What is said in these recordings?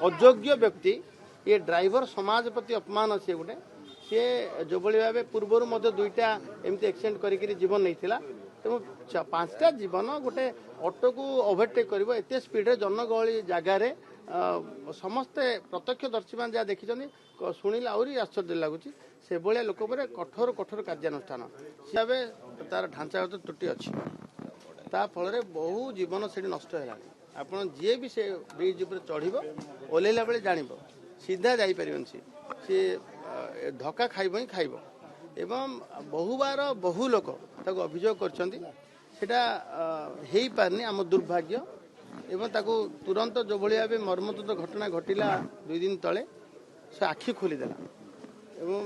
अयोग्य व्यक्ति ये ड्राइवर समाज प्रति अपमान सी गोटे सी जो भाव पूर्वर दुईटा एमती एक्सीडेंट कर जीवन नहीं तेणु पांचटा जीवन गोटे ऑटो को ओवरटेक कर एत स्पीड जनगहली जगार समस्ते प्रत्यक्षदर्शी मैंने जहाँ देखी शुणिले आहरी आश्चर्य लगुच से भाया लोक कठोर कठोर कार्यानुष्ठान हिसाब तार ढांचागत त्रुटि अच्छी फल बहु जीवन से नष्ट है आप जी भी से ब्रिज उपर चढ़ ओल्ला बेले जान सीधा जापर सी धक्का खाइब ही खाइब एवं बहुबार बहु लोक अभियोग करनी आम दुर्भाग्य एवं ताकू तुरंत जो भाई मर्मन्तुद घटना घटिला 2 दिन तले से आखि खोलीदेला एवं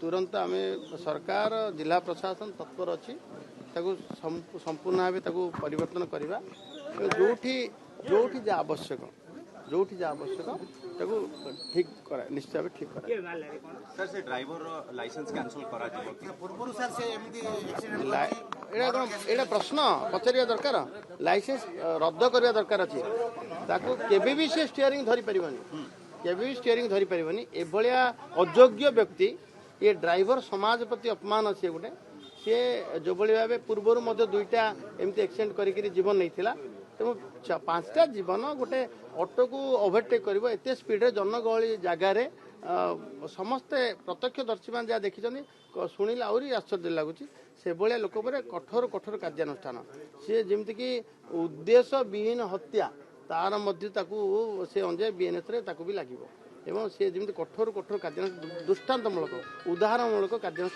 तुरंत आम सरकार जिला प्रशासन तत्पर अच्छी संपूर्ण भाव परिवर्तन करवा जो जा आवश्यक ठीक करा निश्चय भाव ठीक करा सर से ड्राइवर लाइसेंस कैंसल करा पूर्व सर से एटा प्रश्न पचारिया दरकार लाइसेंस रद्द करवा दरकार अच्छी केबे भी से स्टीयरिंग धरी परिबनी केबे भी स्टीयरिंग धरी परिबनी एभलिया अयोग्य व्यक्ति ये ड्राइवर समाज प्रति अपमान सी गोटे सी जो भाव पूर्वर दुईटा एमती एक्सीडेंट कर जीवन नहीं तेणु पांचटा जीवन गोटे ऑटो को ओवरटेक कर एत स्पीड जनगहली जगार समस्ते प्रत्यक्षदर्शी मैंने जहाँ देखी शुणिले आहरी आश्चर्य लगुच से भाया लोक कठोर कठोर कार्यानुष्ठान सी जमीक उद्देश्य विहीन हत्या तार से अंजे बीएनएस भी लगे एवं सी जमी कठोर कठोर कार्यानुष्ठान दृष्टान्तमूलक उदाहरणमूलक कार्यानुष्ठान